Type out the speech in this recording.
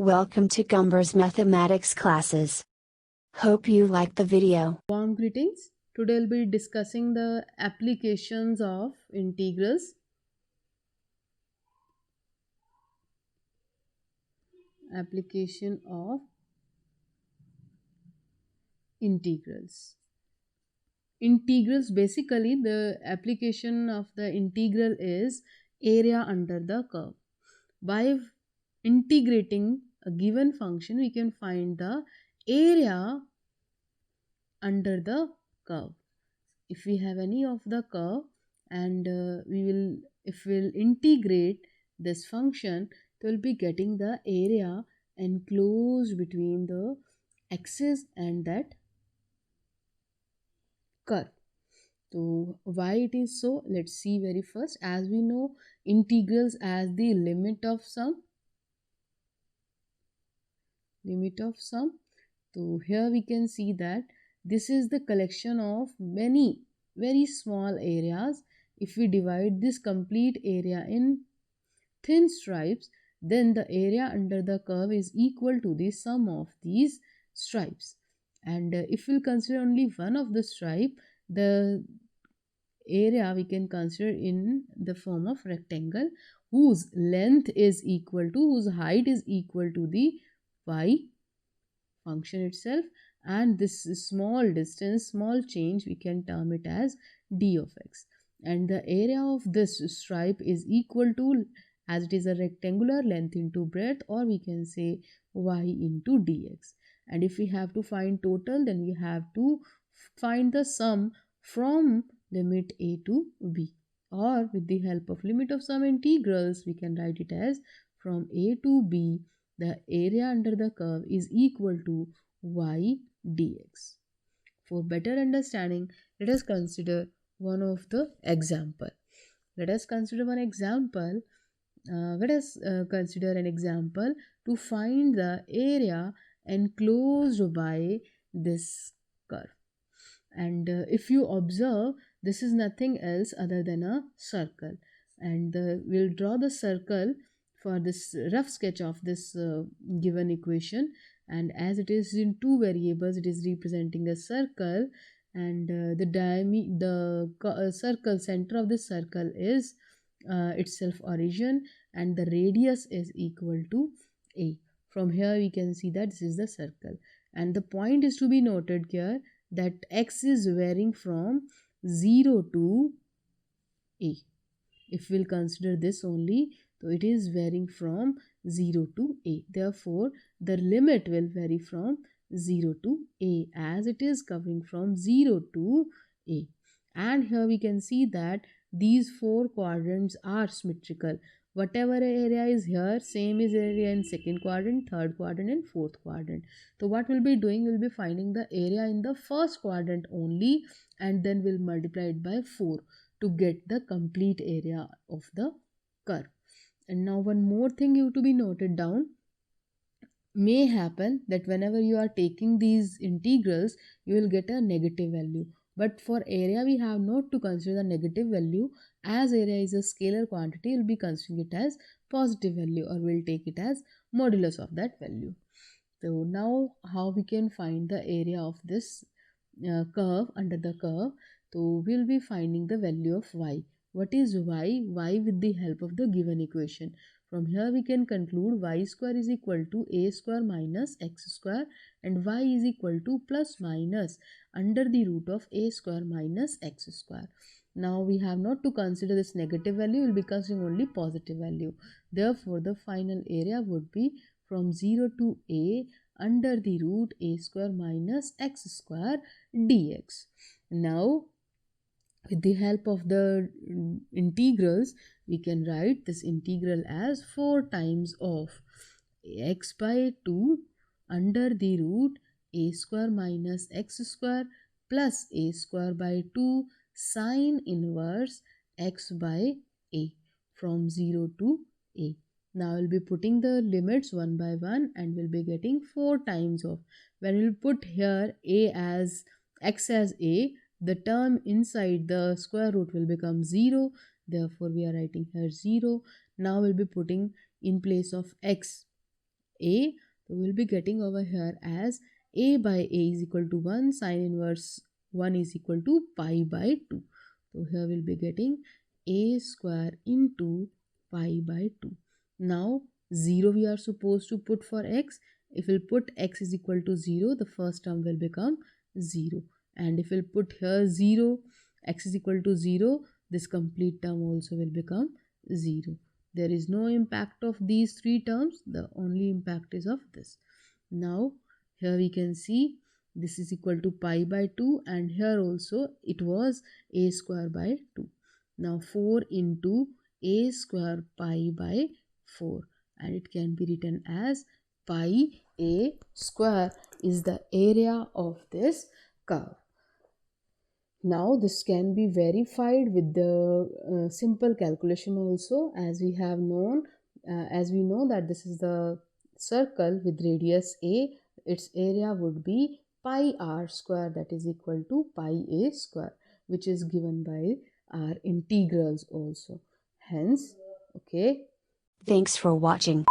Welcome to Gumber's Mathematics classes. Hope you like the video. Warm greetings. Today we'll be discussing the applications of integrals. Application of integrals. Integrals, basically the application of the integral is area under the curve. By integrating a given function, we can find the area under the curve. If we have any of the curve and if we'll integrate this function, we'll be getting the area enclosed between the axis and that curve. So why it is so, let's see very first. As we know, integrals as the limit of sum. So here we can see that this is the collection of many very small areas. If we divide this complete area in thin stripes, then the area under the curve is equal to the sum of these stripes. And if we'll consider only one of the stripe, the area we can consider in the form of rectangle whose length is equal to, whose height is equal to the y function itself, and this small distance, small change, we can term it as d of x. And the area of this stripe is equal to, as it is a rectangular, length into breadth, or we can say y into dx. And if we have to find total, then we have to find the sum from limit a to b, or with the help of limit of sum integrals, we can write it as from a to b the area under the curve is equal to y dx. For better understanding, let us consider one of the example. Let us consider an example to find the area enclosed by this curve. And if you observe, this is nothing else other than a circle, and we'll draw the circle for this rough sketch of this given equation. And as it is in two variables, it is representing a circle, and the circle center of this circle is itself origin, and the radius is equal to a. From here we can see that this is the circle, and the point is to be noted here that x is varying from 0 to a. If we'll consider this only, so it is varying from 0 to a. Therefore, the limit will vary from 0 to a, as it is covering from 0 to a. And here we can see that these four quadrants are symmetrical. Whatever area is here, same is area in second quadrant, third quadrant, and fourth quadrant. So what we'll be doing, we'll be finding the area in the first quadrant only, and then we'll multiply it by 4 to get the complete area of the curve. And now one more thing you to be noted down. May happen that whenever you are taking these integrals, you will get a negative value. But for area, we have not to consider the negative value, as area is a scalar quantity. We'll be considering it as positive value, or we'll take it as modulus of that value. So now how we can find the area of this curve under the curve? So we'll be finding the value of y. What is y? Y with the help of the given equation. From here we can conclude y square is equal to a square minus x square, and y is equal to plus minus under the root of a square minus x square. Now we have not to consider this negative value, we will be considering only positive value. Therefore the final area would be from 0 to a under the root a square minus x square dx. Now with the help of the integrals, we can write this integral as 4 times of x by 2 under the root a square minus x square plus a square by 2 sine inverse x by a from 0 to a. Now we'll be putting the limits one by one, and we'll be getting 4 times of. When we'll put here a as x as a, the term inside the square root will become 0. Therefore, we are writing here 0. Now we'll be putting in place of x a, so we'll be getting over here as a by a is equal to 1, sine inverse 1 is equal to pi by 2. So here we'll be getting a square into pi by 2. Now 0 we are supposed to put for x. If we'll put x is equal to 0, the first term will become 0. And if we'll put here 0, x is equal to 0, this complete term also will become 0. There is no impact of these three terms. The only impact is of this. Now here we can see this is equal to pi by 2, and here also it was a square by 2. Now 4 into a square pi by 4, and it can be written as pi a square is the area of this curve. Now this can be verified with the simple calculation also, as we have known, as we know that this is the circle with radius a, its area would be pi r square, that is equal to pi a square, which is given by our integrals also. Hence, okay. Thanks for watching.